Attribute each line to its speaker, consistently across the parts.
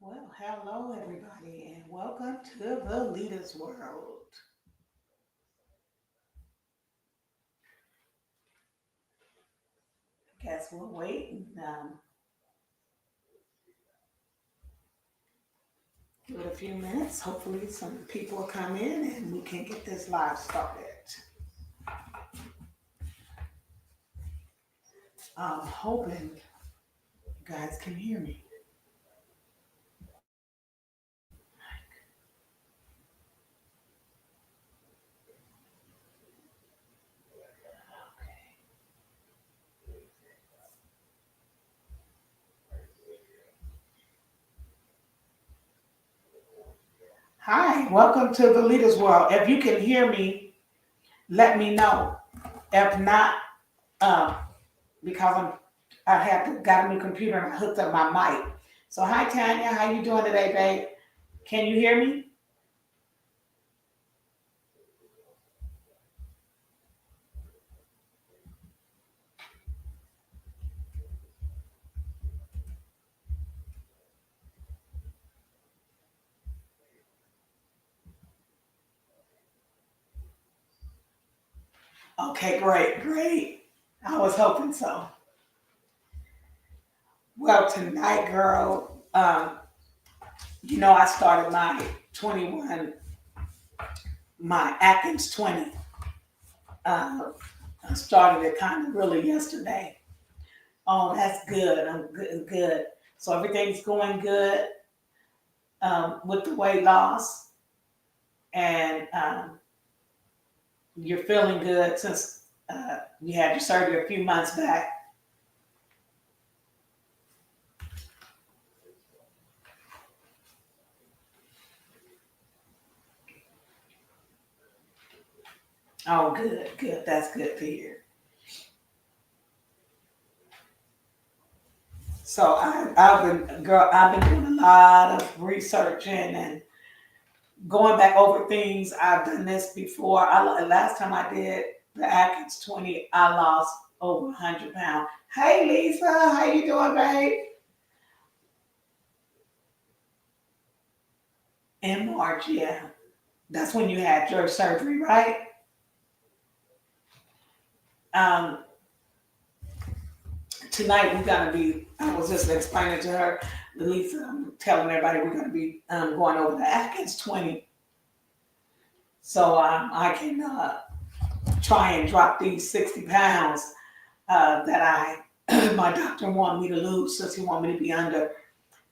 Speaker 1: Well, hello everybody, and welcome to the Leaders World. Guess we'll wait and give it a few minutes. Hopefully, some people will come in and we can get this live started. I'm hoping you guys can hear me. Hi, welcome to the Leaders World. If you can hear me, let me know. If not, um, because I have got a new computer and I hooked up my mic. So hi Tanya, how you doing today, babe? Can you hear me? Okay, great, great. I was hoping so. Well, tonight, girl, I started my 21, my Atkins 20. Uh, I started it kind of really yesterday. Oh, that's good. I'm good, good. So everything's going good with the weight loss, and you're feeling good since you had your surgery a few months back. Oh, good, good. That's good to hear. So I've been doing a lot of researching and going back over things. I've done this before. Last time I did the Atkins 20, I lost over 100 pounds. Hey Lisa, how you doing, babe? In March, yeah. That's when you had your surgery, right? Um, Tonight we're gonna be. I was just explaining to her, Lisa. I'm telling everybody we're gonna be going over the Atkins 20, so I can try and drop these 60 pounds that my doctor wanted me to lose, since he wanted me to be under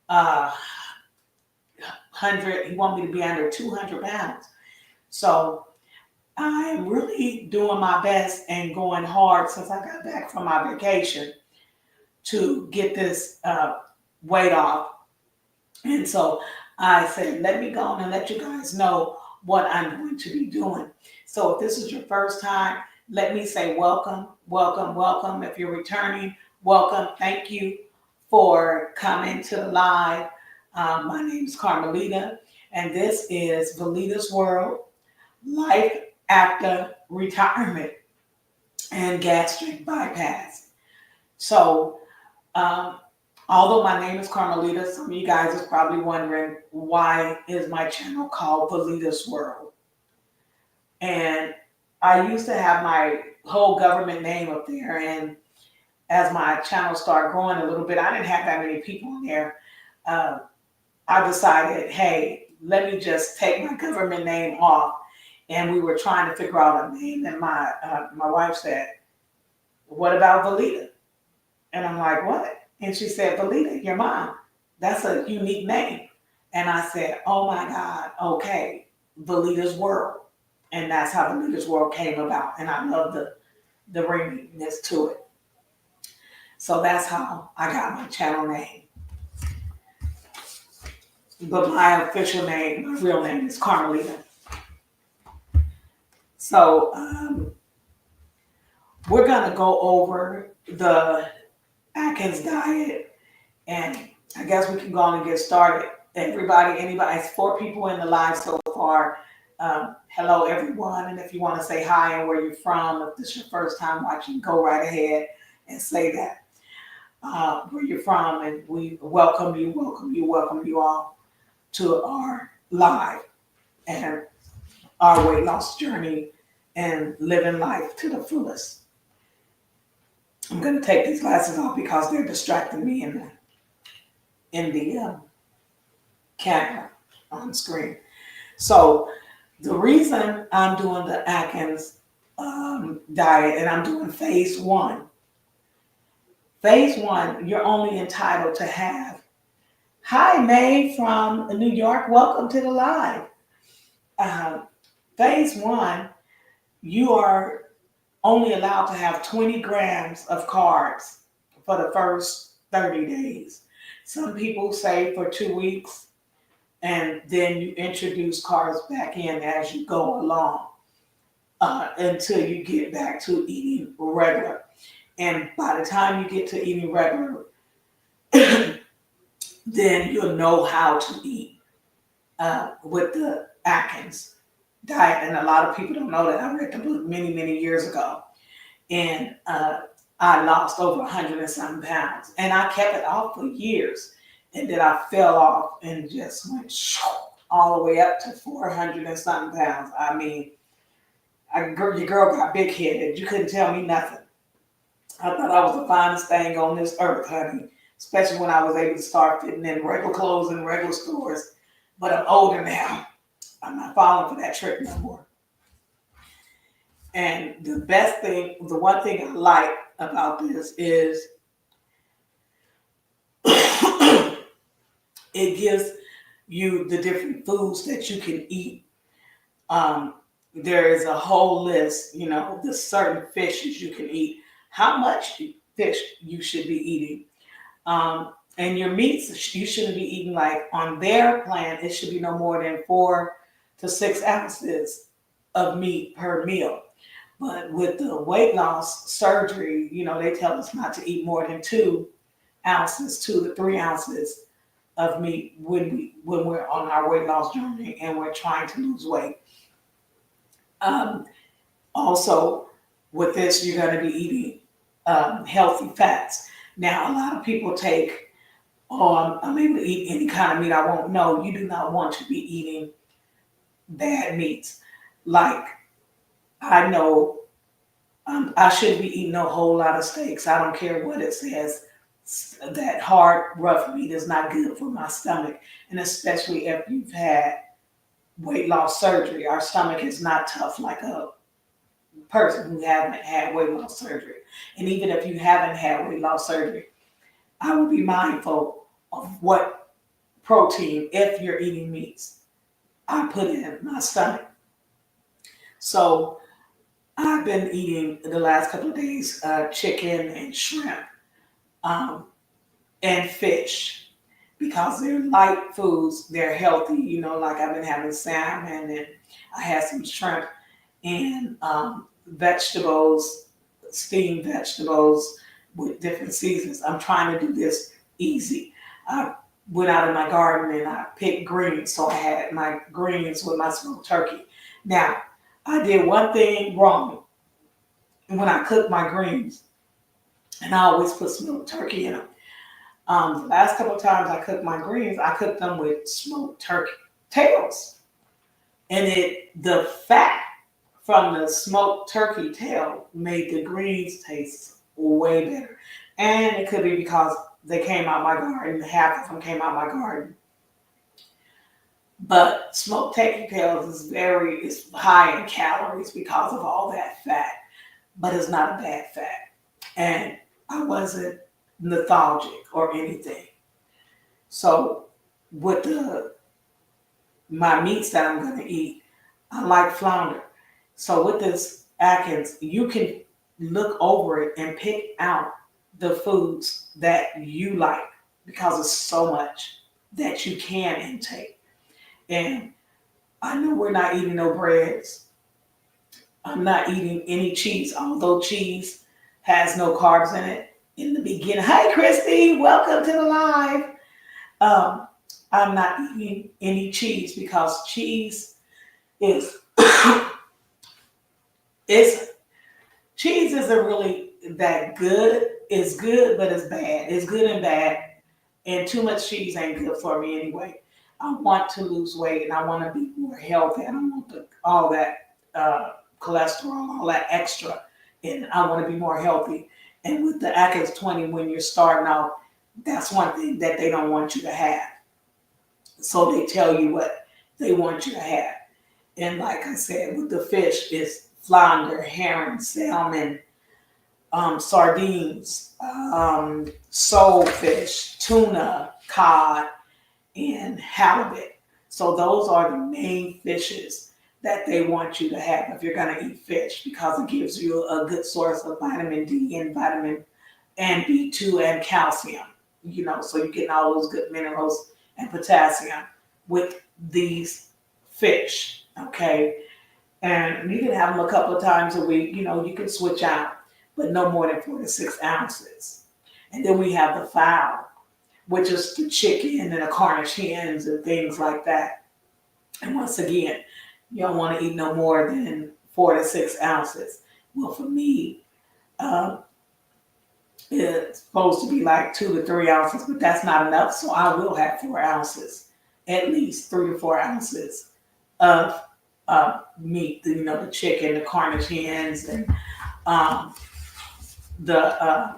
Speaker 1: 100. He wanted me to be under 200 pounds. So I'm really doing my best and going hard since I got back from my vacation to get this weight off. And so I said, let me go on and let you guys know what I'm going to be doing. So if this is your first time, let me say welcome, welcome, welcome. If you're returning, welcome. Thank you for coming to the live. My name is Carmelita, and this is Valita's World, Life After Retirement and Gastric Bypass. So um, although my name is Carmelita, some of you guys is probably wondering why is my channel called Valita's World. And I used to have my whole government name up there, and as my channel started growing a little bit, I didn't have that many people in there. Uh, I decided, hey, let me just take my government name off. And we were trying to figure out a name, and my wife said, "What about Valita?" And I'm like, "What?" And she said, "Valita, your mom. That's a unique name." And I said, "Oh my God, okay, Valita's World." And that's how Valita's World came about. And I love the ringiness to it. So that's how I got my channel name. But my official name, my real name is Carmelita. So we're going to go over the Atkins diet, and I guess we can go on and get started. Anybody, it's 4 people in the live so far. Hello, everyone. And if you want to say hi and where you're from, if this is your first time watching, go right ahead and say that. where you're from, and we welcome you all to our live and our weight loss journey and living life to the fullest. I'm going to take these glasses off because they're distracting me in the camera on screen. So the reason I'm doing the Atkins diet and I'm doing phase one, you're only entitled to have. Hi, May from New York. Welcome to the live. Phase one, you are only allowed to have 20 grams of carbs for the first 30 days. Some people say for 2 weeks, and then you introduce carbs back in as you go along until you get back to eating regular. And by the time you get to eating regular, then you'll know how to eat with the Atkins diet. And a lot of people don't know that. I read the book many, many years ago. And I lost over 100 and something pounds. And I kept it off for years. And then I fell off and just went all the way up to 400 and something pounds. I mean, your girl got big headed. You couldn't tell me nothing. I thought I was the finest thing on this earth, honey. Especially when I was able to start fitting in regular clothes in regular stores. But I'm older now. I'm not falling for that trick no more. And the best thing, the one thing I like about this is it gives you the different foods that you can eat. There is a whole list, the certain fishes you can eat, how much fish you should be eating. And your meats, you shouldn't be eating, like on their plan, it should be no more than 4 to 6 ounces of meat per meal. But with the weight loss surgery, they tell us not to eat more than 2 to 3 ounces of meat when we're on our weight loss journey and we're trying to lose weight. Also, with this, you're going to be eating healthy fats. Now, a lot of people take, I'm able to eat any kind of meat I want. No, you do not want to be eating bad meats. Like, I know I shouldn't be eating a whole lot of steaks. I don't care what it says. That hard, rough meat is not good for my stomach. And especially if you've had weight loss surgery. Our stomach is not tough like a person who haven't had weight loss surgery. And even if you haven't had weight loss surgery, I would be mindful of what protein, if you're eating meats, I put in my stomach. So I've been eating the last couple of days chicken and shrimp and fish because they're light foods. They're healthy, like I've been having salmon and I had some shrimp and vegetables, steamed vegetables with different seasons. I'm trying to do this easy. I went out in my garden and I picked greens. So I had my greens with my smoked turkey. Now, I did one thing wrong when I cooked my greens, and I always put smoked turkey in them. The last couple of times I cooked my greens, I cooked them with smoked turkey tails. And the fat from the smoked turkey tail made the greens taste way better. And it could be because they came out my garden, half of them came out my garden. But smoked turkey tails is high in calories because of all that fat, but it's not a bad fat. And I wasn't lethargic or anything. So with my meats that I'm going to eat, I like flounder. So with this Atkins, you can look over it and pick out the foods that you like because it's so much that you can intake. And I know we're not eating no breads. I'm not eating any cheese, although cheese has no carbs in it in the beginning. Hi, Christy. Welcome to the live. I'm not eating any cheese because cheese is cheese isn't really that good is good, but it's bad. It's good and bad. And too much cheese ain't good for me anyway. I want to lose weight and I want to be more healthy. I don't want all that cholesterol, all that extra. And I want to be more healthy. And with the Atkins 20, when you're starting out, that's one thing that they don't want you to have. So they tell you what they want you to have. And like I said, with the fish, it's flounder, herring, salmon, sardines, soulfish, tuna, cod, and halibut. So those are the main fishes that they want you to have if you're going to eat fish, because it gives you a good source of vitamin D and vitamin and B2 and calcium. So you're getting all those good minerals and potassium with these fish. Okay. And you can have them a couple of times a week. You can switch out, but no more than 4 to 6 ounces. And then we have the fowl, which is the chicken and the Cornish hens and things like that. And once again, you don't want to eat no more than 4 to 6 ounces. Well, for me, it's supposed to be like 2 to 3 ounces, but that's not enough. So I will have 4 ounces, at least 3 to 4 ounces of meat. The chicken, the Cornish hens, and the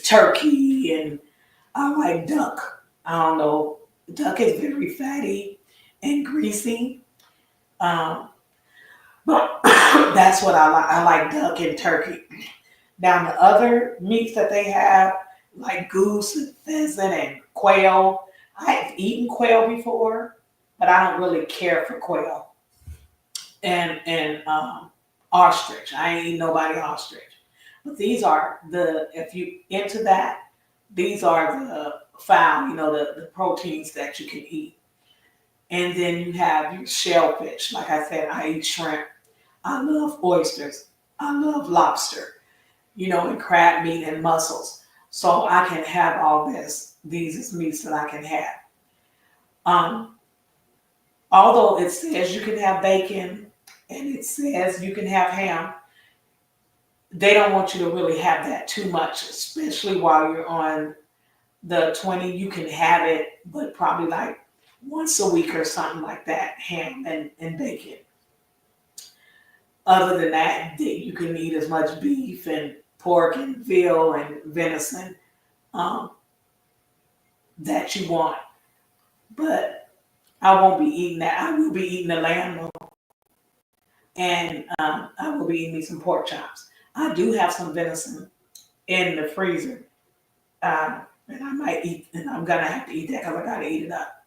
Speaker 1: turkey, and I like duck. I don't know. Duck is very fatty and greasy. Um, but that's what I like. I like duck and turkey. Now, the other meats that they have, like goose and pheasant and quail, I've eaten quail before, but I don't really care for quail. And ostrich. I ain't eating nobody ostrich. But these are if you into that, these are the fowl, the proteins that you can eat. And then you have your shellfish. Like I said, I eat shrimp. I love oysters. I love lobster, and crab meat and mussels. So I can have all this. These is meats that I can have. Um, Although it says you can have bacon and it says you can have ham, they don't want you to really have that too much, especially while you're on the 20. You can have it, but probably like once a week or something like that, ham and bacon. Other than that, you can eat as much beef and pork and veal and venison um, that you want. But I won't be eating that. I will be eating the lamb though, and I will be eating me some pork chops. I do have some venison in the freezer, and I might eat, and I'm gonna have to eat that because I gotta eat it up.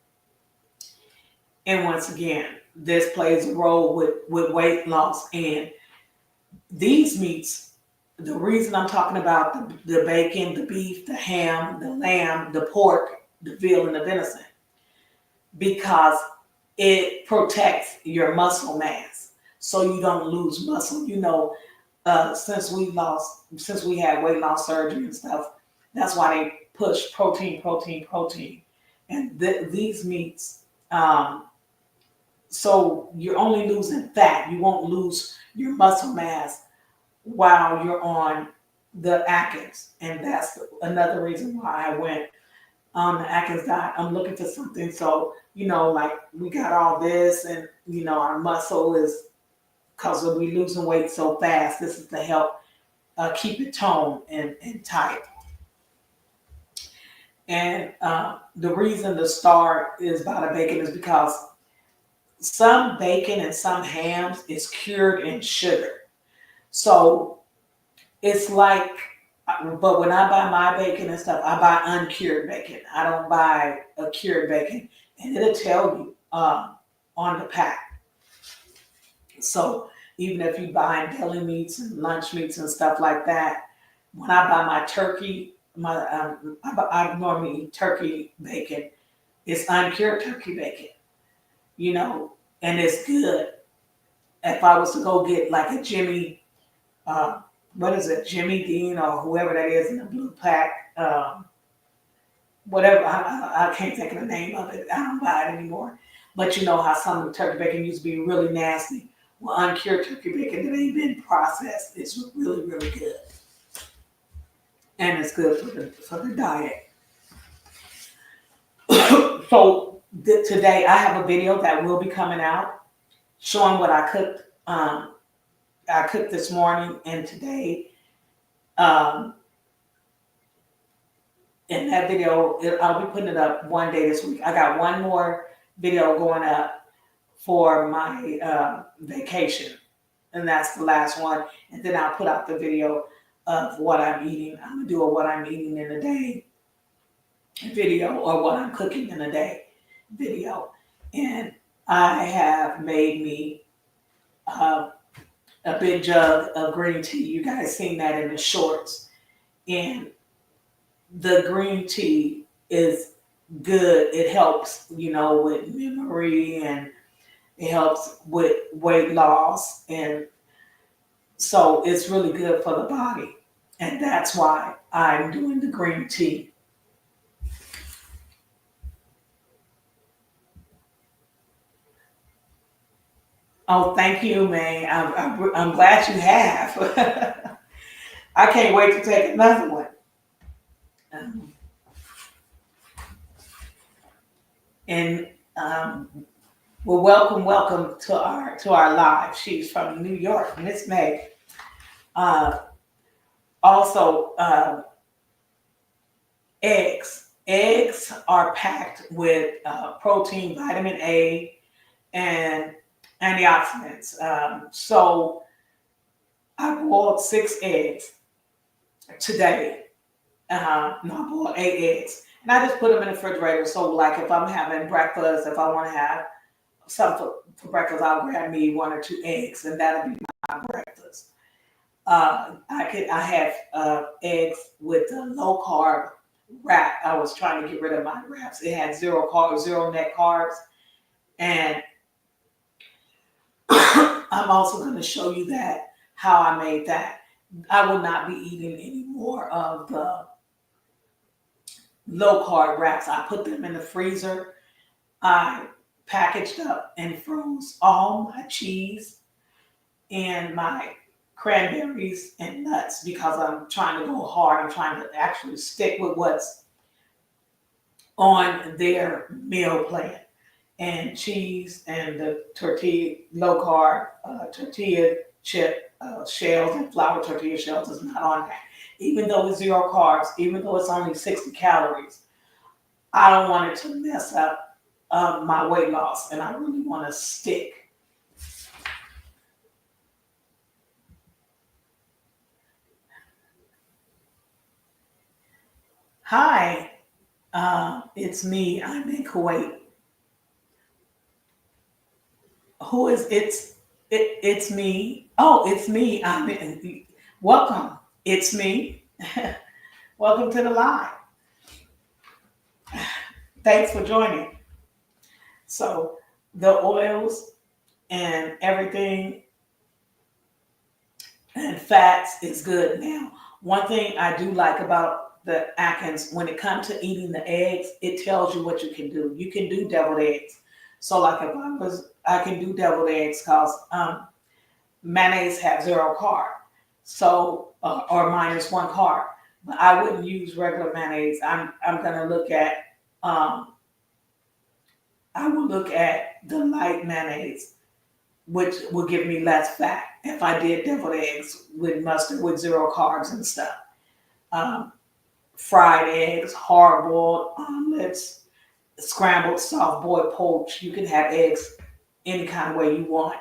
Speaker 1: And once again, this plays a role with weight loss. And these meats, the reason I'm talking about the bacon, the beef, the ham, the lamb, the pork, the veal, and the venison, because it protects your muscle mass so you don't lose muscle. Since we had weight loss surgery and stuff, that's why they push protein, protein, protein. And these meats, so you're only losing fat. You won't lose your muscle mass while you're on the Atkins. And that's another reason why I went on the Atkins diet. I'm looking for something. So, like we got all this and, our muscle is, because we losing weight so fast, this is to help keep it toned and tight. And the reason to start is by the bacon is because some bacon and some hams is cured in sugar. So it's like, but when I buy my bacon and stuff, I buy uncured bacon. I don't buy a cured bacon. And it'll tell you on the pack. So even if you buy deli meats and lunch meats and stuff like that, when I buy my turkey, I normally eat turkey bacon. It's uncured turkey bacon, and it's good. If I was to go get like a Jimmy, what is it, Jimmy Dean or whoever that is in the blue pack, whatever, I can't think of the name of it. I don't buy it anymore. But you know how some of the turkey bacon used to be really nasty. Well, uncured turkey bacon that ain't been processed. It's really, really good. And it's good for the diet. So today I have a video that will be coming out showing what I cooked. I cooked this morning and today. Um, in that video, I'll be putting it up one day this week. I got one more video going up for my vacation, and that's the last one. And then I'll put out the video of what I'm eating. I'm gonna do a what I'm eating in a day video or what I'm cooking in a day video. And I have made me uh, a big jug of green tea. You guys seen that in the shorts. And the green tea is good. It helps, with memory, and it helps with weight loss. And so it's really good for the body. And that's why I'm doing the green tea. Oh, thank you, man. I'm glad you have. I can't wait to take another one. Um, and well, welcome to our live. She's from New York, Miss May. Uh, also, eggs. Eggs are packed with protein, vitamin A, and antioxidants. So I boiled 6 eggs today. No, I boiled 8 eggs. And I just put them in the refrigerator. So like if I'm having breakfast, if I want to have something for breakfast, I'll grab me 1 or 2 eggs, and that'll be my breakfast. I have eggs with a low carb wrap. I was trying to get rid of my wraps. It had 0 carbs, 0 net carbs. And I'm also going to show you that how I made that. I will not be eating any more of the low carb wraps. I put them in the freezer. I packaged up and froze all my cheese and my cranberries and nuts because I'm trying to go hard. I'm trying to actually stick with what's on their meal plan. And cheese and the tortilla, low carb tortilla chip shells and flour tortilla shells is not on that. Even though it's 0 carbs, even though it's only 60 calories, I don't want it to mess up my weight loss, and I really want to stick. Hi, it's me. I'm in Kuwait. Who is it's me? Oh, it's me. I'm in. Welcome. It's me. Welcome to the live. Thanks for joining. So the oils and everything and fats is good. Now, one thing I do like about the Atkins, when it comes to eating the eggs, it tells you what you can do. You can do deviled eggs. So like I can do deviled eggs because mayonnaise have 0 carb. So, or -1 carb. But I wouldn't use regular mayonnaise. I'm gonna look at I will look at the light mayonnaise, which will give me less fat if I did deviled eggs with mustard with 0 carbs and stuff. Um, Fried eggs, hard boiled omelets, scrambled soft boiled poached. You can have eggs any kind of way you want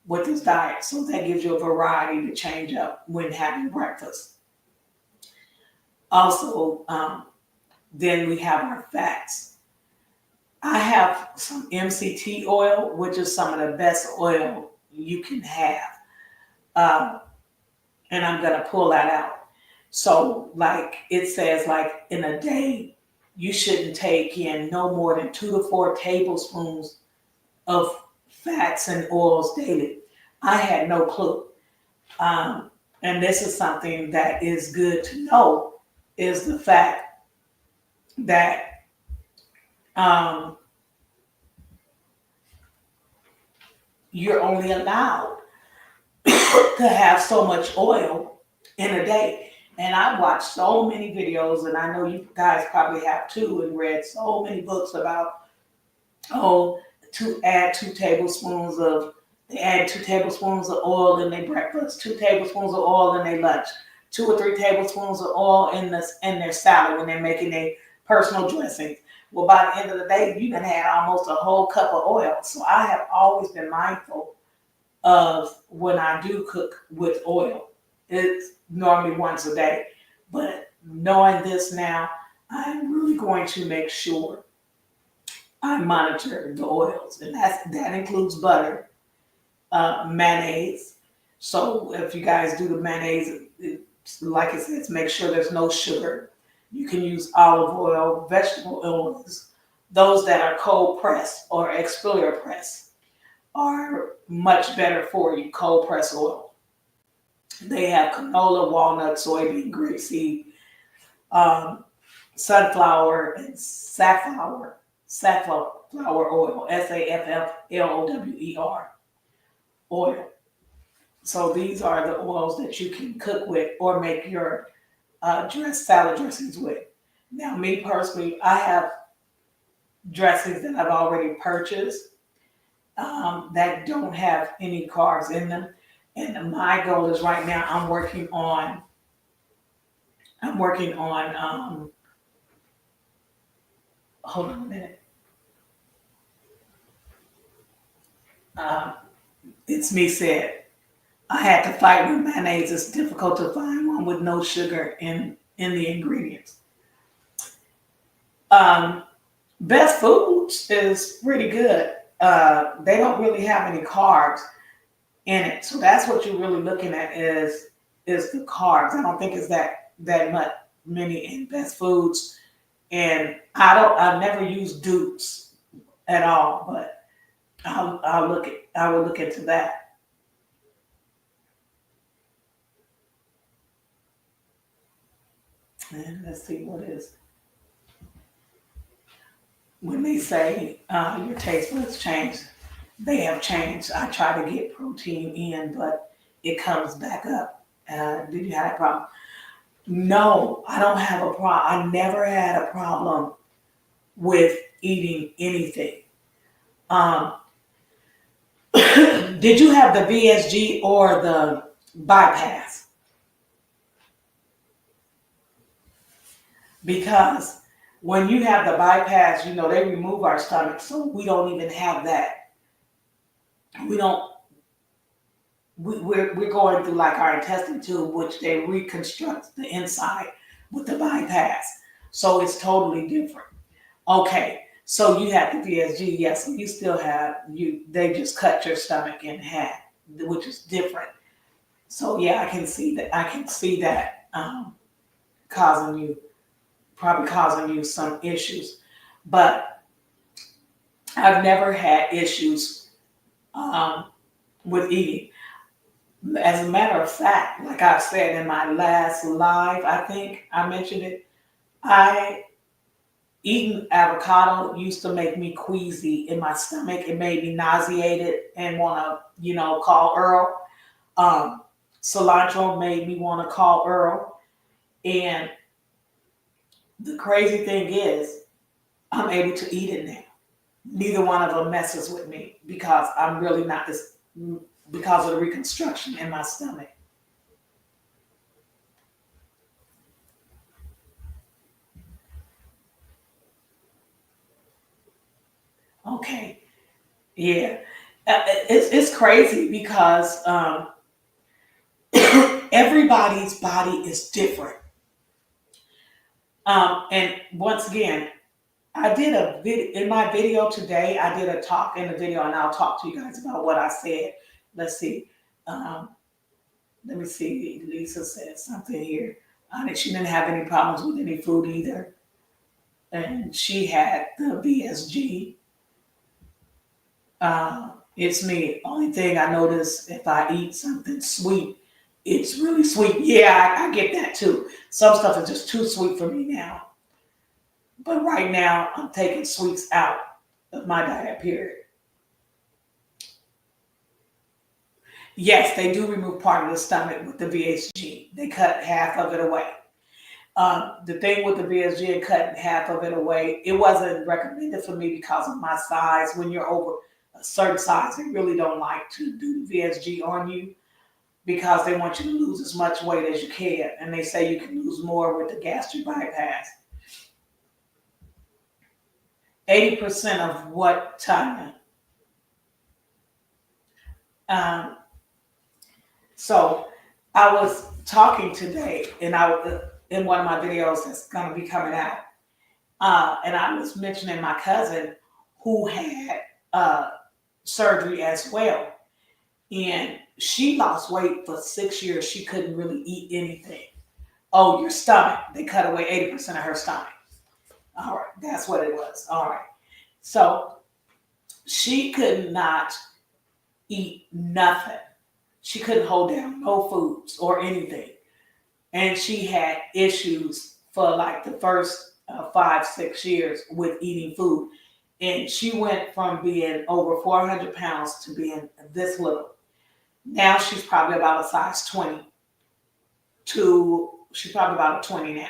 Speaker 1: with this diet. So that gives you a variety to change up when having breakfast. Also, then we have our fats. I have some MCT oil, which is some of the best oil you can have. And I'm going to pull that out. So like it says, like in a day, you shouldn't take in no more than 2 to 4 tablespoons of fats and oils daily. I had no clue. And this is something that is good to know, is the fact that um, you're only allowed to have so much oil in a day. And I've watched so many videos, and I know you guys probably have too, and read so many books about, oh, to add 2 tablespoons of, they add 2 tablespoons of oil in their breakfast, 2 tablespoons of oil in their lunch, 2 or 3 tablespoons of oil in their salad when they're making their personal dressings. Well, by the end of the day, you can had almost a whole cup of oil. So I have always been mindful of when I do cook with oil. It's normally once a day. But knowing this now, I'm really going to make sure I monitor the oils. And that includes butter, mayonnaise. So if you guys do the mayonnaise, like it says, make sure there's no sugar. You can use olive oil, vegetable oils. Those that are cold pressed or exfoliator pressed are much better for you, cold press oil. They have canola, walnut, soybean, grapeseed, sunflower, and safflower oil, safflower oil. So these are the oils that you can cook with or make your salad dressings with. Now, me personally, I have dressings that I've already purchased that don't have any carbs in them. And my goal is right now hold on a minute. It's me said, I had to fight with mayonnaise. It's difficult to find one with no sugar in the ingredients. Best Foods is pretty good. They don't really have any carbs in it, so that's what you're really looking at is the carbs. I don't think it's that much many in Best Foods, and I've never used Dukes at all, but I will look into that. And let's see what is when they say your taste buds change. They have changed. I try to get protein in, but it comes back up. Did you have that problem? No, I don't have a problem. I never had a problem with eating anything. Um, did you have the VSG or the bypass? Because when you have the bypass, they remove our stomach, so we don't even have that. We don't. We're going through like our intestine tube, which they reconstruct the inside with the bypass. So it's totally different. Okay, so you have the VSG, yes, you still have they just cut your stomach in half, which is different. So yeah, I can see that probably causing you some issues. But I've never had issues with eating. As a matter of fact, like I've said in my last live, I think I mentioned it, eating avocado used to make me queasy in my stomach. It made me nauseated and want to, call Earl. Cilantro made me want to call Earl. And the crazy thing is, I'm able to eat it now. Neither one of them messes with me because I'm really not this, because of the reconstruction in my stomach. Okay. Yeah. It's crazy because everybody's body is different. And once again, I did a video in my video today. I did a talk in the video, and I'll talk to you guys about what I said. Let's see. Um, Let me see. Lisa said something here. She didn't have any problems with any food either, and she had the VSG. It's me. Only thing I notice if I eat something sweet, it's really sweet. Yeah, I get that too. Some stuff is just too sweet for me now. But right now, I'm taking sweets out of my diet, period. Yes, they do remove part of the stomach with the VSG. They cut half of it away. The thing with the VSG and cutting half of it away, it wasn't recommended for me because of my size. When you're over a certain size, they really don't like to do the VSG on you because they want you to lose as much weight as you can. And they say you can lose more with the gastric bypass. 80% of what, Tanya? Um, so I was talking today, and in one of my videos that's going to be coming out, and I was mentioning my cousin who had surgery as well, and she lost weight for 6 years. She couldn't really eat anything. Oh, your stomach. They cut away 80% of her stomach. All right, that's what it was. All right. So she could not eat nothing. She couldn't hold down no foods or anything. And she had issues for like the first 5, 6 years with eating food. And she went from being over 400 pounds to being this little. Now she's probably about a size 20 she's probably about a 20 now,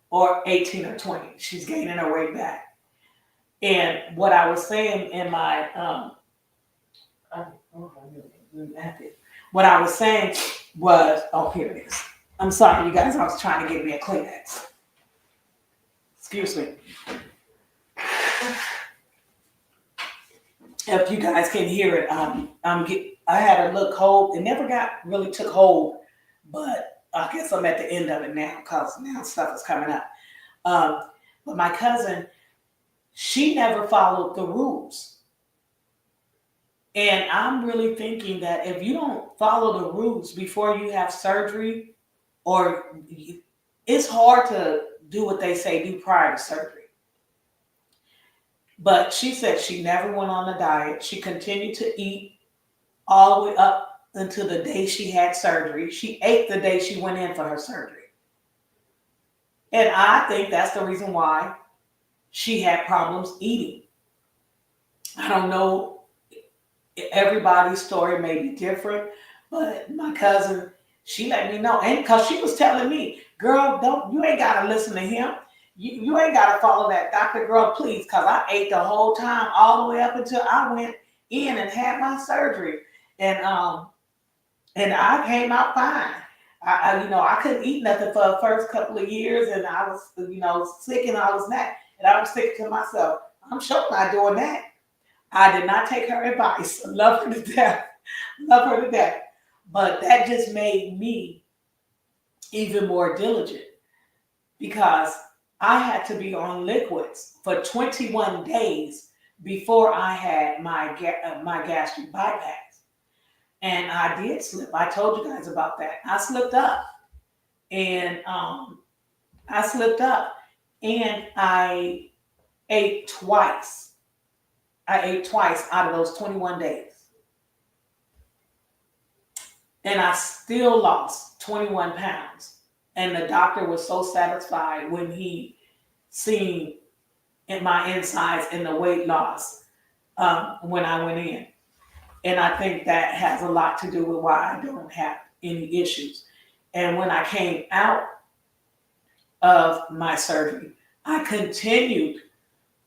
Speaker 1: or 18 or 20. She's gaining her weight back. And what I was saying in my, what I was saying was, oh, here it is. I'm sorry, you guys, I was trying to get me a Kleenex. Excuse me. If you guys can hear it, I had a little cold. It never really took hold, but I guess I'm at the end of it now because now stuff is coming up. But my cousin, she never followed the rules. And I'm really thinking that if you don't follow the rules before you have surgery, it's hard to do what they say do prior to surgery. But she said she never went on a diet. She continued to eat all the way up until the day she had surgery. She ate the day she went in for her surgery. And I think that's the reason why she had problems eating. I don't know, everybody's story may be different, but my cousin, she let me know. And because she was telling me, girl, you ain't got to listen to him. You ain't got to follow that doctor, girl, please, because I ate the whole time all the way up until I went in and had my surgery. And I came out fine. I couldn't eat nothing for the first couple of years, and I was, sick and all this that. And I was thinking to myself, I'm sure not doing that. I did not take her advice. Love her to death. Love her to death. But that just made me even more diligent because I had to be on liquids for 21 days before I had my gastric bypass. And I did slip. I told you guys about that. I slipped up. And I ate twice. I ate twice out of those 21 days. And I still lost 21 pounds. And the doctor was so satisfied when he seen in my insides and the weight loss when I went in. And I think that has a lot to do with why I don't have any issues. And when I came out of my surgery, I continued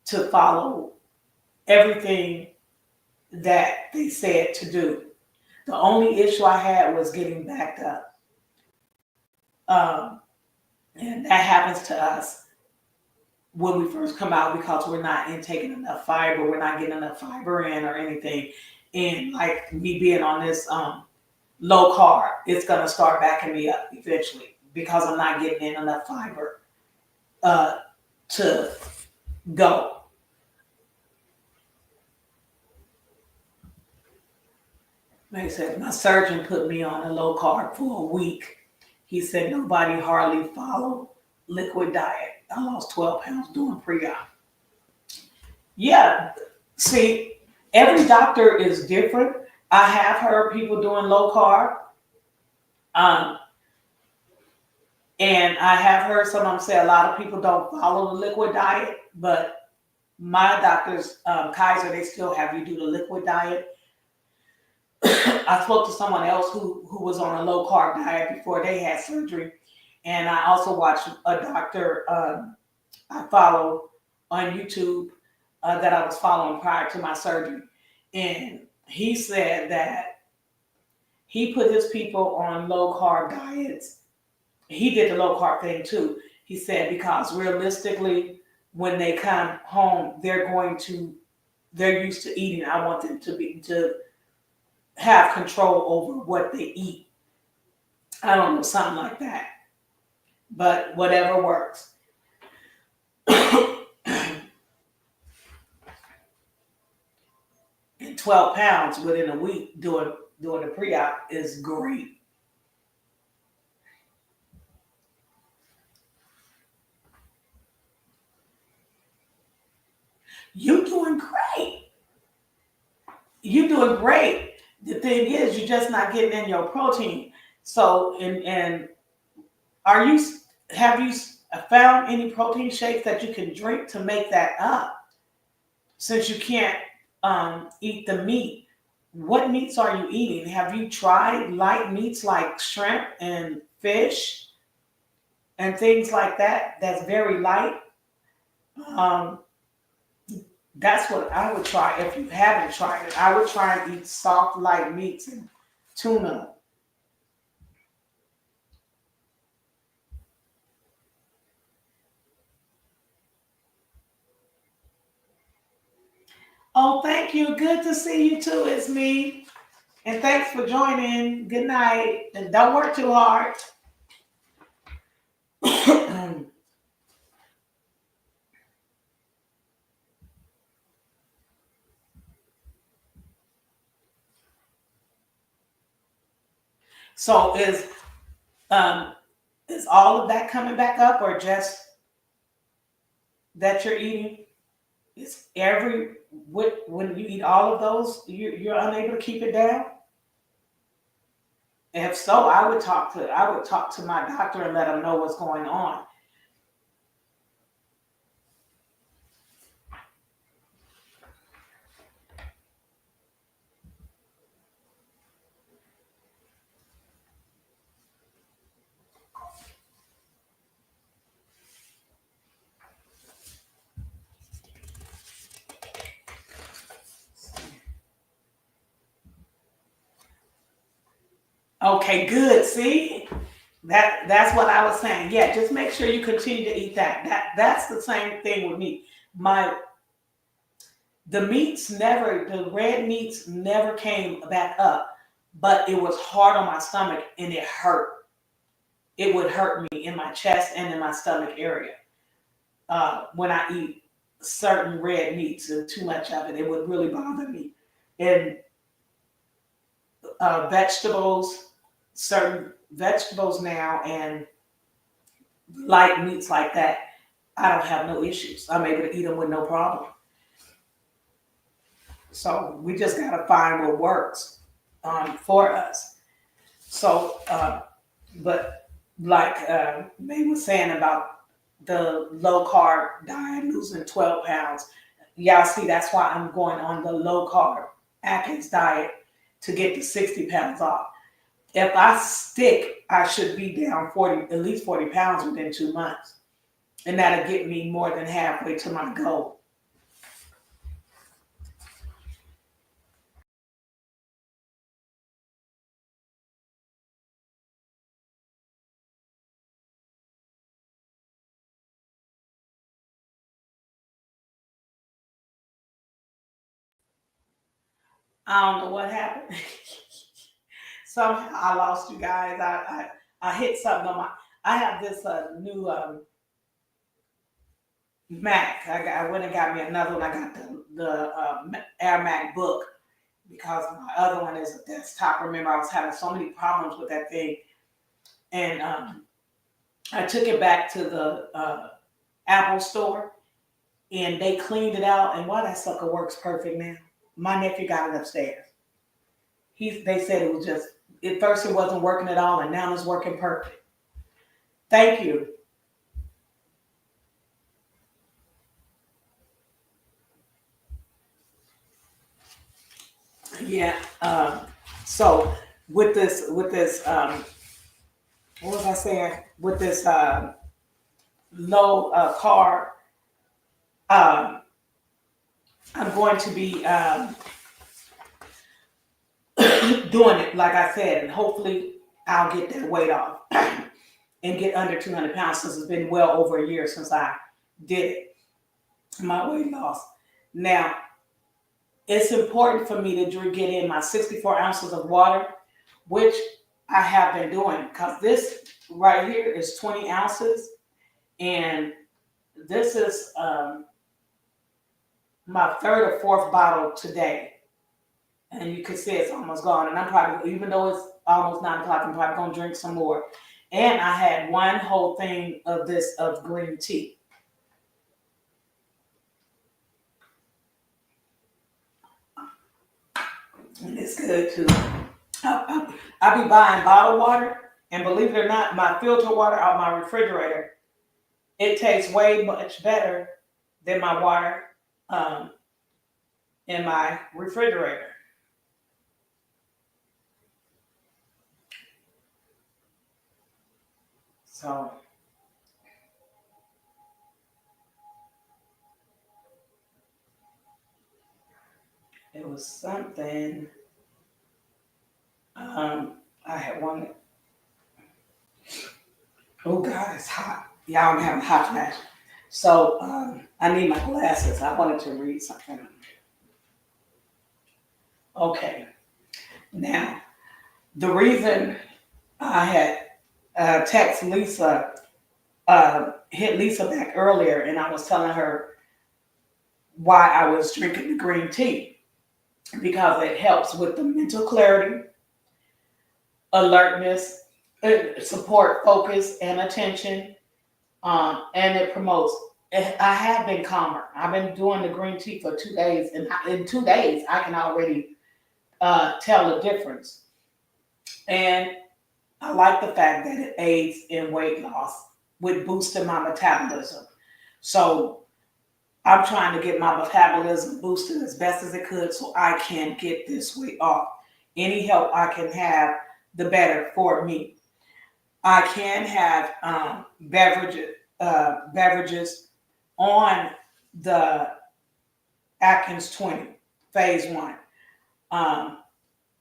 Speaker 1: to follow everything that they said to do. The only issue I had was getting backed up. And that happens to us when we first come out because we're not intaking enough fiber. We're not getting enough fiber in or anything. And like me being on this low carb, it's going to start backing me up eventually because I'm not getting in enough fiber to go. Like I said, my surgeon put me on a low carb for a week. He said nobody hardly followed liquid diet. I lost 12 pounds doing pre-op. Yeah, see, every doctor is different. I have heard people doing low carb. And I have heard some of them say a lot of people don't follow the liquid diet, but my doctors, Kaiser, they still have you do the liquid diet. I spoke to someone else who was on a low carb diet before they had surgery, and I also watched a doctor I follow on YouTube that I was following prior to my surgery, and he said that he put his people on low carb diets. He did the low carb thing too. He said because realistically, when they come home, they're used to eating. I want them to have control over what they eat. I don't know, something like that. But whatever works. And 12 pounds within a week doing the pre-op is great. You're doing great. You're doing great. The thing is, you're just not getting in your protein. So, and are you have you found any protein shakes that you can drink to make that up? Since you can't eat the meat, what meats are you eating? Have you tried light meats like shrimp and fish and things like that? That's very light. Um, that's what I would try if you haven't tried it. I would try and eat soft, light meats and tuna. Oh, thank you. Good to see you too. It's me. And thanks for joining. Good night. And don't work too hard. So um is all of that coming back up or just that you're eating? Is when you eat all of those, you're unable to keep it down? If so, I would talk to my doctor and let him know what's going on. Okay, good. See, that's what I was saying. Yeah, just make sure you continue to eat that. That's the same thing with me. My the red meats never came back up, but it was hard on my stomach and it hurt. It would hurt me in my chest and in my stomach area when I eat certain red meats and too much of it. It would really bother me. And vegetables, certain vegetables now, and light meats like that, I don't have no issues. I'm able to eat them with no problem. So we just got to find what works for us. So, but like they were saying about the low carb diet, losing 12 pounds. Y'all see, that's why I'm going on the low carb Atkins diet to get the 60 pounds off. If I stick, I should be down 40, at least 40 pounds within 2 months. And that'll get me more than halfway to my goal. I don't know what happened. Somehow I lost you guys. I hit something on my. I have this new Mac. I went and got me another one. I got the Air Mac book because my other one is a desktop. Remember, I was having so many problems with that thing, and I took it back to the Apple store, and they cleaned it out. And why that sucker works perfect now. My nephew got it upstairs. They said it was just at first it wasn't working at all, and now it's working perfect. Thank you. Yeah. So with this, what was I saying? With this low carb, um, I'm going to be doing it like I said, and hopefully I'll get that weight off and get under 200 pounds since it's been well over a year since I did it, my weight loss. Now, it's important for me to get in my 64 ounces of water, which I have been doing because this right here is 20 ounces, and this is my third or fourth bottle today. And you can see it's almost gone. And I'm probably, even though it's almost 9 o'clock, I'm probably going to drink some more. And I had one whole thing of this of green tea. And it's good too. I be buying bottled water, and believe it or not, my filter water out my refrigerator, it tastes way much better than my water in my refrigerator. So it was something. I had one. Oh God, it's hot. Y'all, I'm having a hot flash. So I need my glasses. I wanted to read something. Okay. Now, the reason I had text Lisa, hit Lisa back earlier, and I was telling her why I was drinking the green tea because it helps with the mental clarity, alertness, support focus and attention, and it promotes. I have been calmer. I've been doing the green tea for 2 days, and in 2 days I can already tell the difference. And I like the fact that it aids in weight loss with boosting my metabolism. So I'm trying to get my metabolism boosted as best as it could so I can get this weight off. Any help I can have, the better for me. I can have beverages on the Atkins 20, phase one. Um,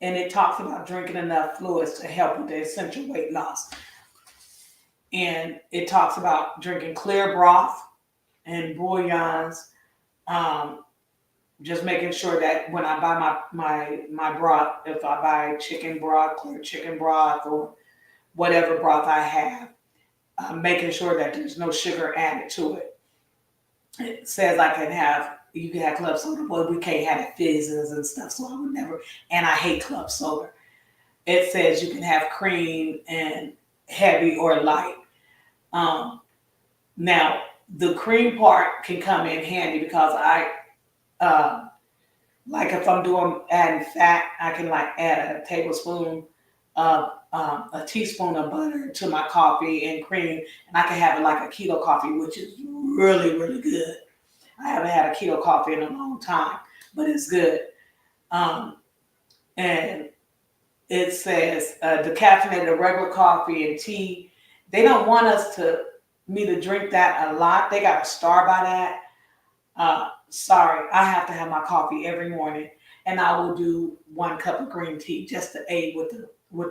Speaker 1: and it talks about drinking enough fluids to help with the essential weight loss. And it talks about drinking clear broth and bouillons. Um, just making sure that when I buy my broth, if I buy chicken broth, clear chicken broth, or whatever broth I have, making sure that there's no sugar added to it. It says you can have club soda, but we can't have fizzes and stuff, so I would never, and I hate club soda. It says you can have cream and heavy or light. Um, Now, the cream part can come in handy because uh, like if I'm doing adding fat, I can like add a tablespoon of a teaspoon of butter to my coffee and cream, and I can have it like a keto coffee, which is really, really good. I haven't had a keto coffee in a long time, but it's good. Um, and it says decaffeinated regular coffee and tea. They don't want me to drink that a lot. They got a star by that. Sorry, I have to have my coffee every morning, and I will do 1 cup of green tea just to aid with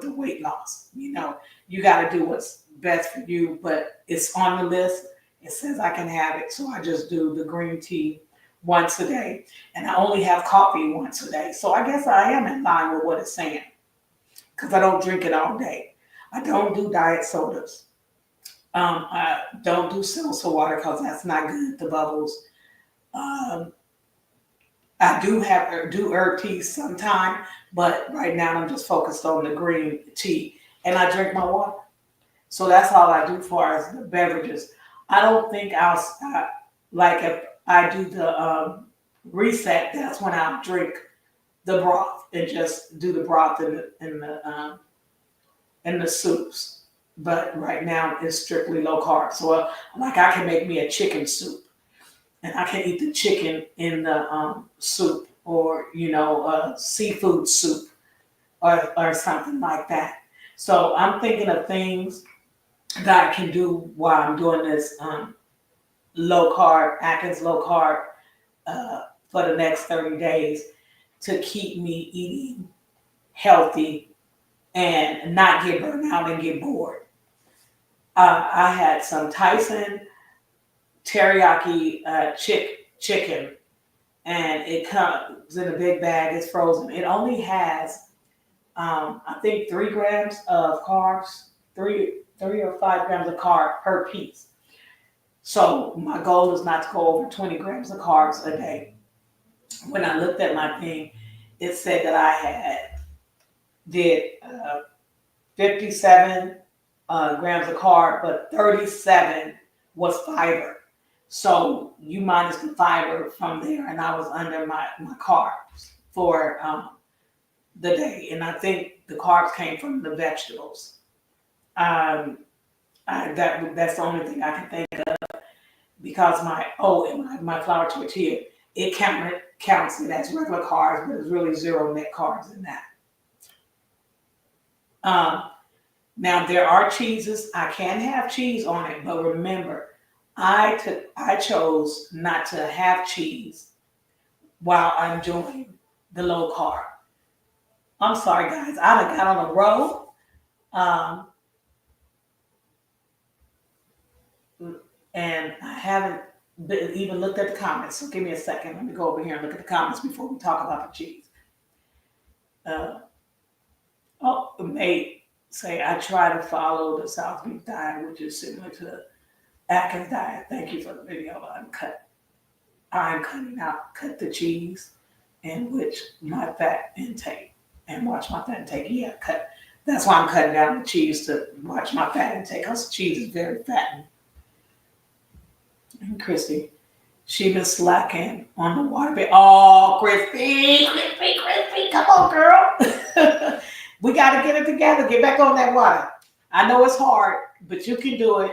Speaker 1: the weight loss. You know, you got to do what's best for you, but it's on the list. It says I can have it, so I just do the green tea once a day, and I only have coffee once a day. So I guess I am in line with what it's saying because I don't drink it all day. I don't do diet sodas. I don't do seltzer water because that's not good. The bubbles. Um, I do herb tea sometime, but right now I'm just focused on the green tea, and I drink my water. So that's all I do for as the beverages. I don't think like if I do the reset. That's when I'll drink the broth and just do the broth in the soups. But right now it's strictly low carb. So like I can make me a chicken soup, and I can eat the chicken in the soup, or seafood soup. or something like that. So I'm thinking of things that I can do while I'm doing this low carb, Atkins low carb for the next 30 days to keep me eating healthy and not get burned out and get bored. I had some Tyson teriyaki chicken, and it comes in a big bag. It's frozen. It only has, I think, 3 grams of carbs, 3 or 5 grams of carb per piece. So my goal is not to go over 20 grams of carbs a day. When I looked at my thing, it said that I did 57 grams of carb, but 37 was fiber. So you minus the fiber from there, and I was under my carbs for the day. And I think the carbs came from the vegetables. That's the only thing I can think of, because my flour tortilla, it counts it as regular carbs, but it's really 0 net carbs in that. Now there are cheeses. I can have cheese on it, but remember, I chose not to have cheese while I'm doing the low carb. I'm sorry, guys. I done got on a roll, and I haven't even looked at the comments. So give me a second. Let me go over here and look at the comments before we talk about the cheese. May say, I try to follow the South Beef diet, which is similar to the Atkins diet. Thank you for the video. I'm cut the cheese and which my fat intake and watch my fat intake. Yeah, that's why I'm cutting down the cheese, to watch my fat intake, because cheese is very fattening. And Christy, she been slacking on the water bed. Oh, Christy, come on, girl. We got to get it together. Get back on that water. I know it's hard, but you can do it.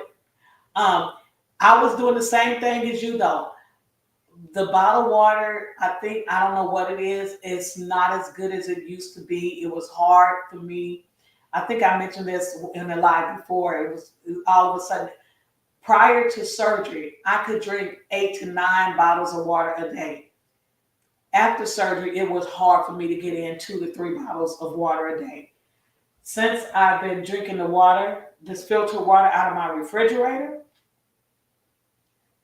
Speaker 1: I was doing the same thing as you, though. The bottled water, I don't know what it is. It's not as good as it used to be. It was hard for me. I think I mentioned this in the live before. It was all of a sudden, prior to surgery, I could drink 8 to 9 bottles of water a day. After surgery, it was hard for me to get in 2 to 3 bottles of water a day. Since I've been drinking the water, this filtered water out of my refrigerator,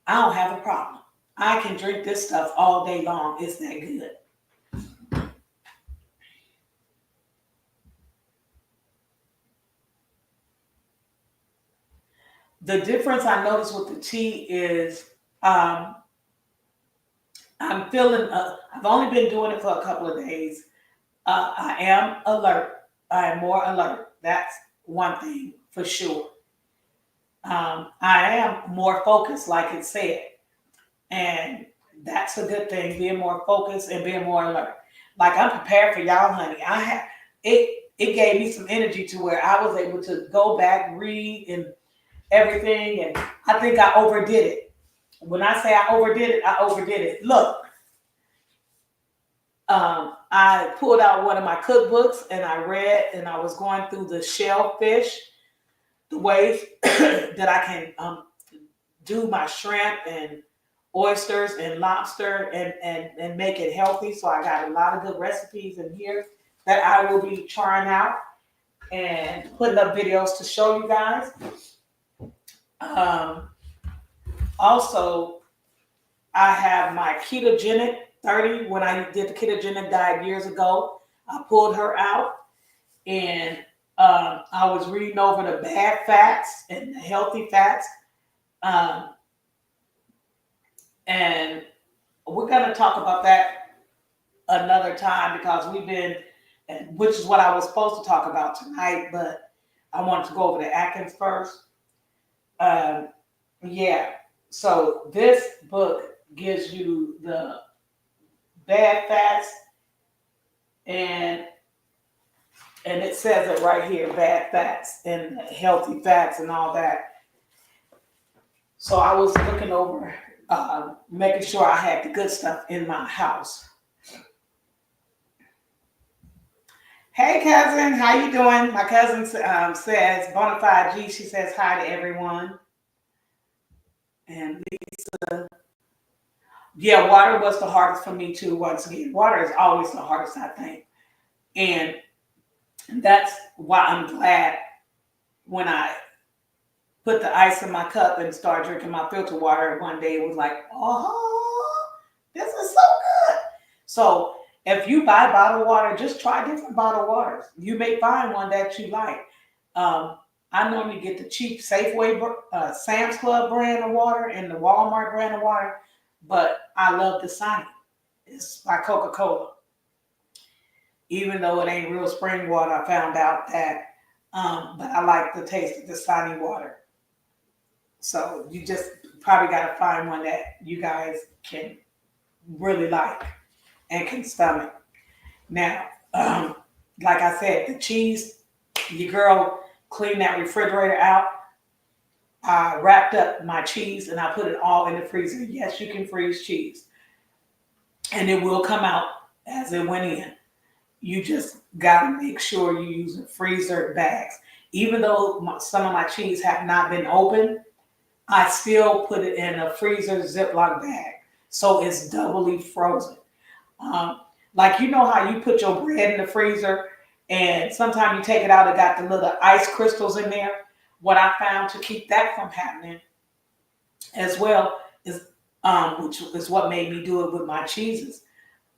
Speaker 1: I don't have a problem. I can drink this stuff all day long. It's that good. The difference I noticed with the tea is I'm feeling, I've only been doing it for a couple of days. I am alert. I am more alert. That's one thing for sure. I am more focused, like it said. And that's a good thing, being more focused and being more alert. Like, I'm prepared for y'all, honey. It gave me some energy to where I was able to go back, read and everything. And I think I overdid it. When I say I overdid it, I overdid it. Look, I pulled out one of my cookbooks and I read, and I was going through the shellfish, the ways that I can do my shrimp and oysters and lobster and make it healthy. So I got a lot of good recipes in here that I will be trying out and putting up videos to show you guys. Also, I have my ketogenic 30. When I did the ketogenic diet years ago, I pulled her out, and I was reading over the bad fats and the healthy fats. And we're going to talk about that another time, because which is what I was supposed to talk about tonight, but I wanted to go over the Atkins first. So this book gives you the bad fats, and it says it right here, bad fats and healthy fats and all that. So I was looking over, making sure I had the good stuff in my house. Hey, cousin. How you doing? My cousin says, Bonafide G, she says hi to everyone. And yeah, water was the hardest for me too. Once again, water is always the hardest, I think. And that's why I'm glad when I put the ice in my cup and start drinking my filter water. One day it was like, oh, this is so good. So if you buy bottled water, just try different bottled waters. You may find one that you like. I normally get the cheap Safeway, Sam's Club brand of water and the Walmart brand of water, but I love the Dasani. It's by Coca-Cola. Even though it ain't real spring water, I found out that, but I like the taste of the Dasani water. So you just probably got to find one that you guys can really like and can stomach. Now, like I said, the cheese, your girl cleaned that refrigerator out. I wrapped up my cheese and I put it all in the freezer. Yes, you can freeze cheese. And it will come out as it went in. You just got to make sure you use freezer bags. Even though some of my cheese have not been opened, I still put it in a freezer Ziploc bag. So it's doubly frozen. Like, you know how you put your bread in the freezer and sometimes you take it out, it got the little ice crystals in there. What I found to keep that from happening as well is, which is what made me do it with my cheeses.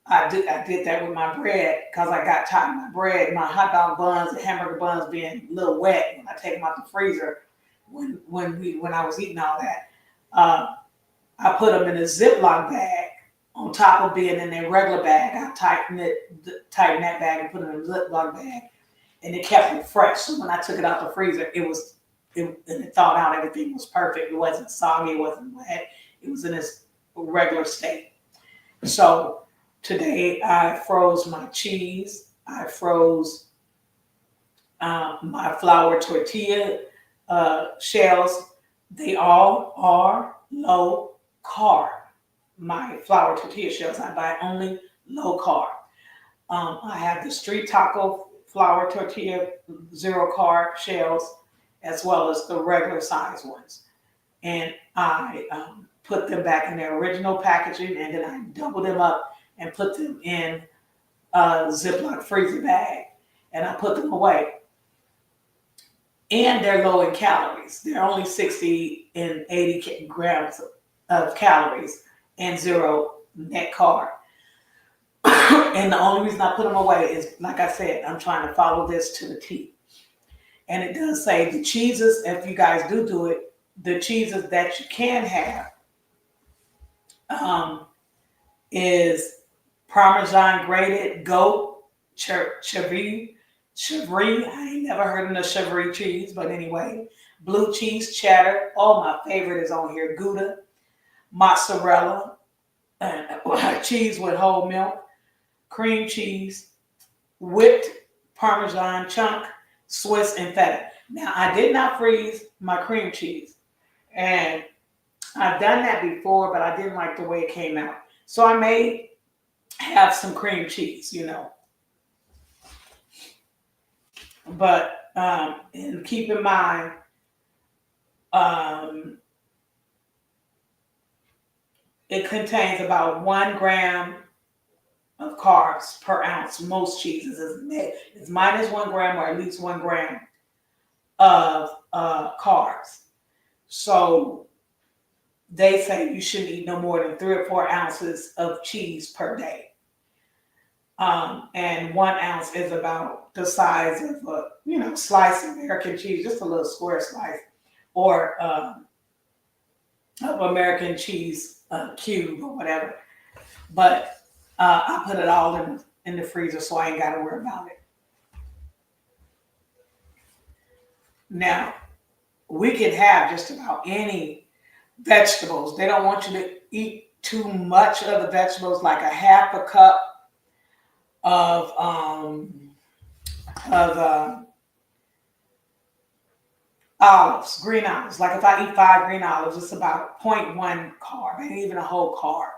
Speaker 1: I did that with my bread because I got tired of my bread, my hot dog buns and hamburger buns being a little wet when I take them out the freezer. When I was eating all that, I put them in a Ziploc bag on top of being in a regular bag. I tightened that bag and put it in a Ziploc bag, and it kept it fresh. So when I took it out the freezer, it thawed out. Everything was perfect. It wasn't soggy. It wasn't wet. It was in its regular state. So today I froze my cheese. I froze my flour tortilla shells. They all are low carb. My flour tortilla shells, I buy only low carb. I have the street taco flour tortilla 0 carb shells, as well as the regular size ones. And I put them back in their original packaging, and then I double them up and put them in a Ziploc freezer bag, and I put them away. And they're low in calories. They're only 60 and 80 grams of calories and 0 net carb. And the only reason I put them away is, like I said, I'm trying to follow this to the T. And it does say the cheeses, if you guys do it, the cheeses that you can have is Parmesan grated goat, Chevrille. I ain't never heard of the Chevrille cheese, but anyway. Blue cheese, cheddar. Oh, my favorite is on here. Gouda, mozzarella, cheese with whole milk, cream cheese, whipped Parmesan chunk, Swiss, and feta. Now, I did not freeze my cream cheese. And I've done that before, but I didn't like the way it came out. So I may have some cream cheese, But and keep in mind, it contains about 1 gram of carbs per ounce. Most cheeses is minus 1 gram or at least 1 gram of carbs. So they say you shouldn't eat no more than 3 or 4 ounces of cheese per day. And 1 ounce is about the size of a slice of American cheese, just a little square slice, or of American cheese cube or whatever. But I put it all in the freezer, so I ain't got to worry about it. Now, we can have just about any vegetables. They don't want you to eat too much of the vegetables, like a half a cup of olives, green olives. Like if I eat 5 green olives, it's about 0.1 carb, ain't even a whole carb.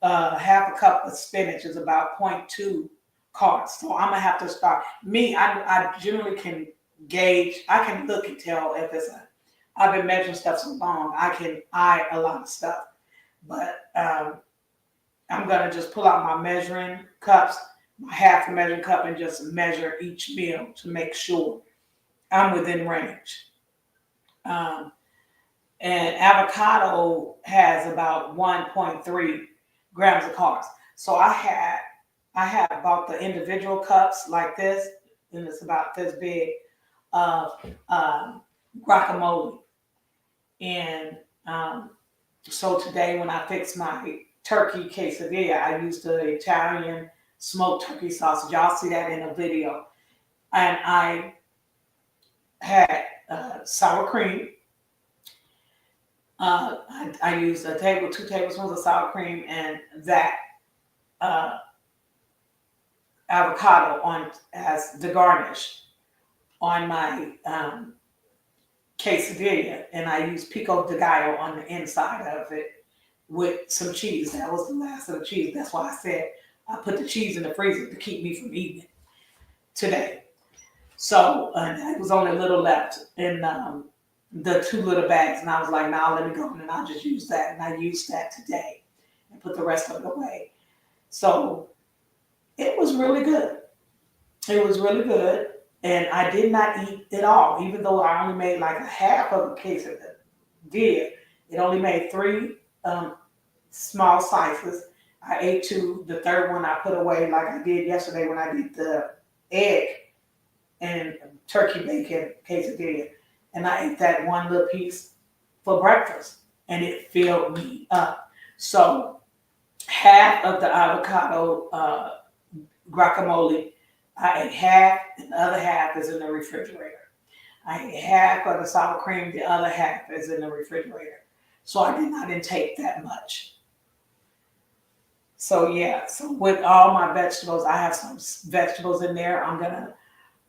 Speaker 1: Half a cup of spinach is about 0.2 carbs. So I'm gonna have to start. I generally can gauge. I can look and tell if it's a. I've been measuring stuff so long. I can eye a lot of stuff, but I'm gonna just pull out my measuring cups, my half a measuring cup, and just measure each meal to make sure I'm within range. Um, and avocado has about 1.3 grams of carbs. So I have bought the individual cups like this, and it's about this big of guacamole. And so today when I fix my turkey quesadilla, I used the Italian smoked turkey sausage. Y'all see that in the video. And I had sour cream. I used 2 tablespoons of sour cream and that uh, avocado on as the garnish on my quesadilla, and I used pico de gallo on the inside of it with some cheese. That was the last of the cheese. That's why I said I put the cheese in the freezer to keep me from eating it today. So it was only a little left in the 2 little bags, and I was like, "Nah, let me go," and I'll just use that. And I used that today and put the rest of it away. So it was really good. It was really good, and I did not eat it all, even though I only made like a half of a case of it. Did it only made 3 small slices. I ate 2. The third one I put away like I did yesterday when I did the egg and turkey bacon quesadilla. And I ate that 1 little piece for breakfast and it filled me up. So half of the avocado guacamole, I ate half and the other half is in the refrigerator. I ate half of the sour cream, the other half is in the refrigerator. So I did not intake that much. So yeah, so with all my vegetables, I have some vegetables in there. I'm gonna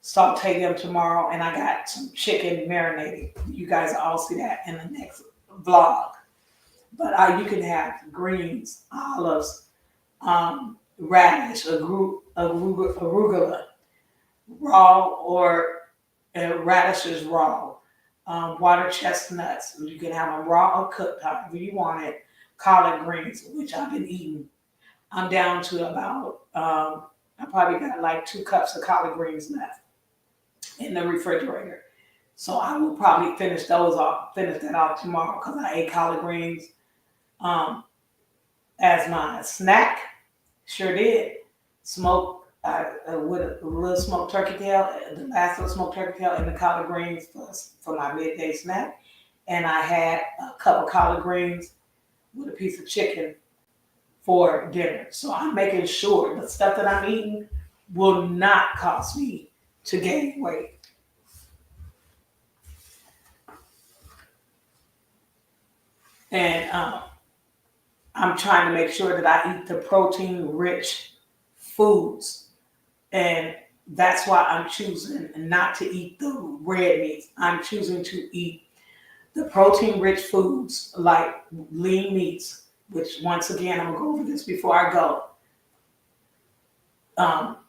Speaker 1: saute them tomorrow, and I got some chicken marinated. You guys will all see that in the next vlog. But you can have greens, olives, radish, arugula, raw or radishes raw, water chestnuts. You can have them raw or cooked, however you want it. Collard greens, which I've been eating. I'm down to about, I probably got like 2 cups of collard greens left in the refrigerator. So I will probably finish that off tomorrow because I ate collard greens as my snack. Sure did. Smoked with a little smoked turkey tail, the last little smoked turkey tail and the collard greens for my midday snack. And I had a cup of collard greens with a piece of chicken for dinner. So I'm making sure the stuff that I'm eating will not cause me to gain weight. And I'm trying to make sure that I eat the protein-rich foods. And that's why I'm choosing not to eat the red meats. I'm choosing to eat the protein-rich foods like lean meats, which once again, I'm going to go over this before I go.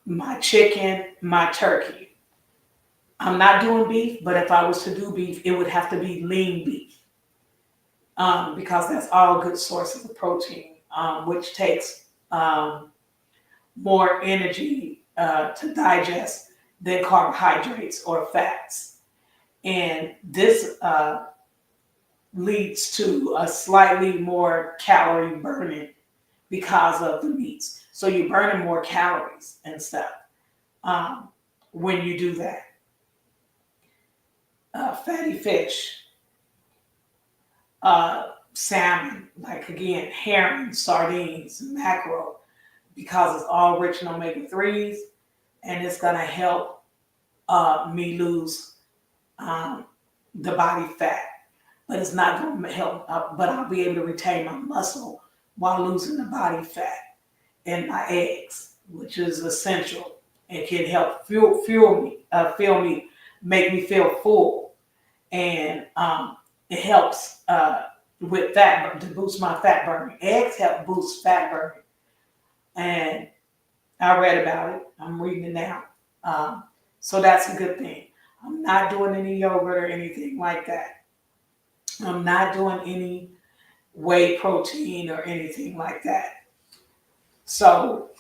Speaker 1: My chicken, my turkey. I'm not doing beef, but if I was to do beef, it would have to be lean beef. Because that's all good sources of protein, which takes more energy to digest than carbohydrates or fats. And this leads to a slightly more calorie burning because of the meats. So you're burning more calories and stuff when you do that. Fatty fish. Salmon, like again, herring, sardines, mackerel, because it's all rich in omega-3s, and it's going to help me lose the body fat. But it's not going to help, but I'll be able to retain my muscle while losing the body fat. And my eggs, which is essential. It can help fuel me, make me feel full. And it helps with fat to boost my fat burning. Eggs help boost fat burning. And I read about it. I'm reading it now. So that's a good thing. I'm not doing any yogurt or anything like that. I'm not doing any whey protein or anything like that. So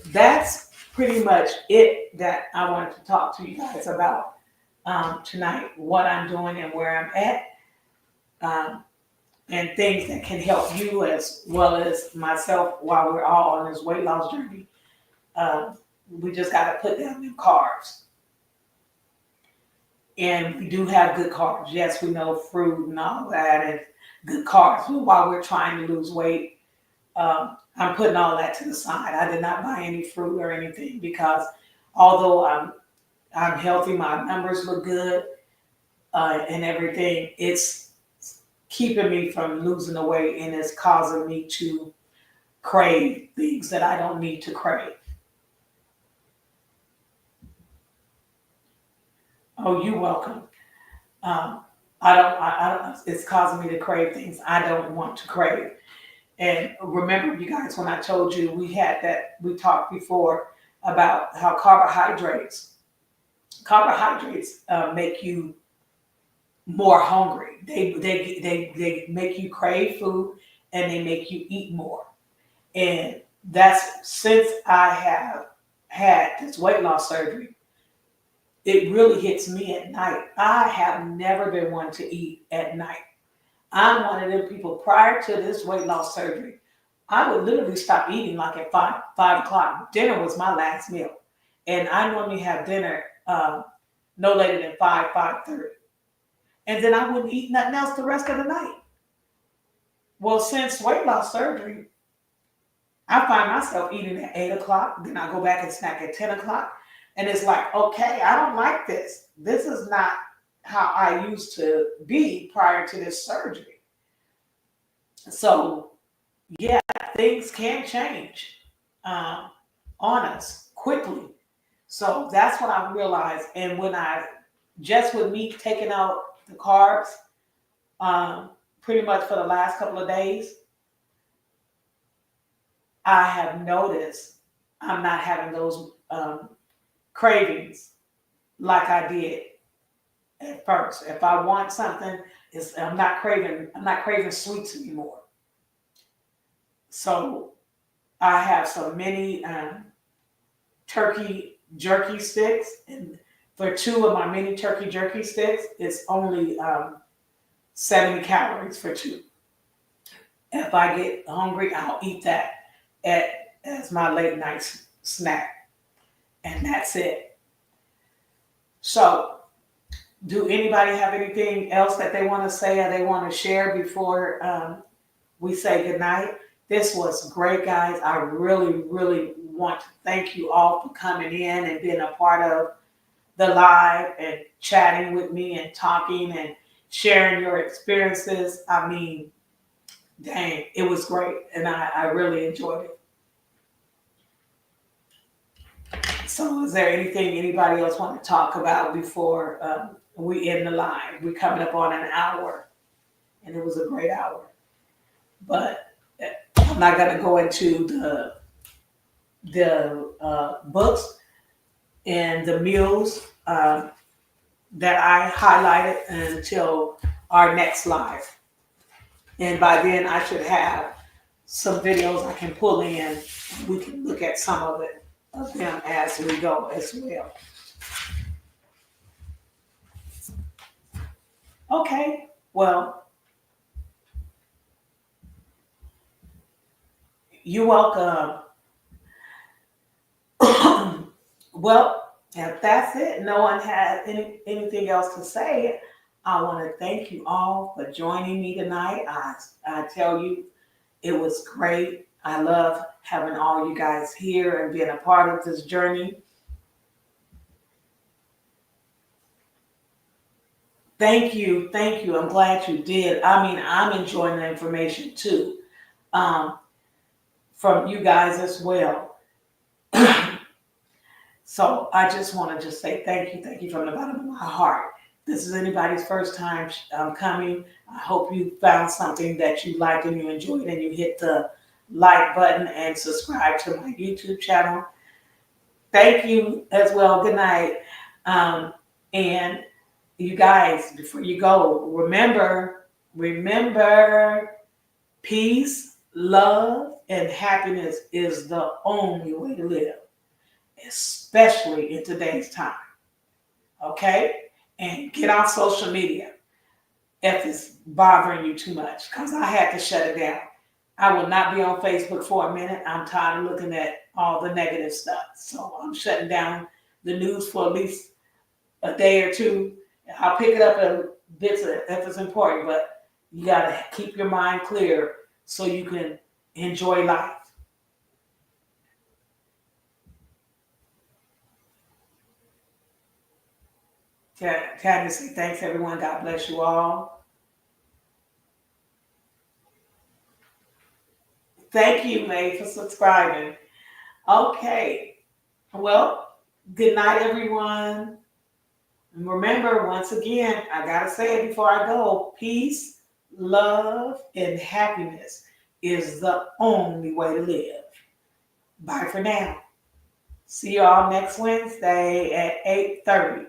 Speaker 1: that's pretty much it that I wanted to talk to you guys about tonight, what I'm doing and where I'm at, um, and things that can help you as well as myself while we're all on this weight loss journey. We just got to put down them carbs. And we do have good carbs. Yes, we know fruit and all that and good carbs. But while we're trying to lose weight, I'm putting all that to the side. I did not buy any fruit or anything because although I'm healthy, my numbers look good and everything, it's keeping me from losing the weight and it's causing me to crave things that I don't need to crave. Oh, you're welcome. I don't, it's causing me to crave things I don't want to crave. And remember, you guys, when I told you we talked before about how carbohydrates make you more hungry. They make you crave food and they make you eat more. And that's since I have had this weight loss surgery, it really hits me at night. I have never been one to eat at night. I'm one of them people prior to this weight loss surgery. I would literally stop eating like at 5 o'clock. Dinner was my last meal. And I normally have dinner no later than 5:30. And then I wouldn't eat nothing else the rest of the night. Well, since weight loss surgery, I find myself eating at 8 o'clock. Then I go back and snack at 10 o'clock. And it's like, okay, I don't like this. This is not how I used to be prior to this surgery. So, yeah, things can change on us quickly. So that's what I realized. And just with me taking out the carbs pretty much for the last couple of days, I have noticed I'm not having those cravings like I did at first. If I want something, I'm not craving sweets anymore. So I have so many turkey jerky sticks, and for 2 of my mini turkey jerky sticks, it's only 70 calories for 2. If I get hungry, I'll eat that as my late night snack, and that's it. So, do anybody have anything else that they want to say or they want to share before we say goodnight? This was great, guys. I really, really want to thank you all for coming in and being a part of the live and chatting with me and talking and sharing your experiences. I mean, dang, it was great, and I really enjoyed it. So is there anything anybody else want to talk about before we end the live? We're coming up on an hour, and it was a great hour. But I'm not going to go into the books and the meals that I highlighted until our next live. And by then, I should have some videos I can pull in. We can look at some of them as we go as well. Okay, well, you're welcome. Well, if that's it, no one has anything else to say, I want to thank you all for joining me tonight. I tell you, it was great. I love having all you guys here and being a part of this journey. Thank you. I'm glad you did. I mean, I'm enjoying the information too, from you guys as well. So I just want to say thank you from the bottom of my heart. This is anybody's first time coming. I hope you found something that you liked and you enjoyed and you hit the like button and subscribe to my YouTube channel. Thank you as well. Good night. And you guys, before you go, remember, peace, love, and happiness is the only way to live, especially in today's time. Okay? And get off social media if it's bothering you too much, because I had to shut it down. I will not be on Facebook for a minute. I'm tired of looking at all the negative stuff. So I'm shutting down the news for at least a day or two. I'll pick it up in bits if it's important, but you got to keep your mind clear so you can enjoy life. Can I say thanks, everyone? God bless you all. Thank you, May, for subscribing. Okay. Well, good night, everyone. And remember, once again, I got to say it before I go, peace, love, and happiness is the only way to live. Bye for now. See you all next Wednesday at 8:30.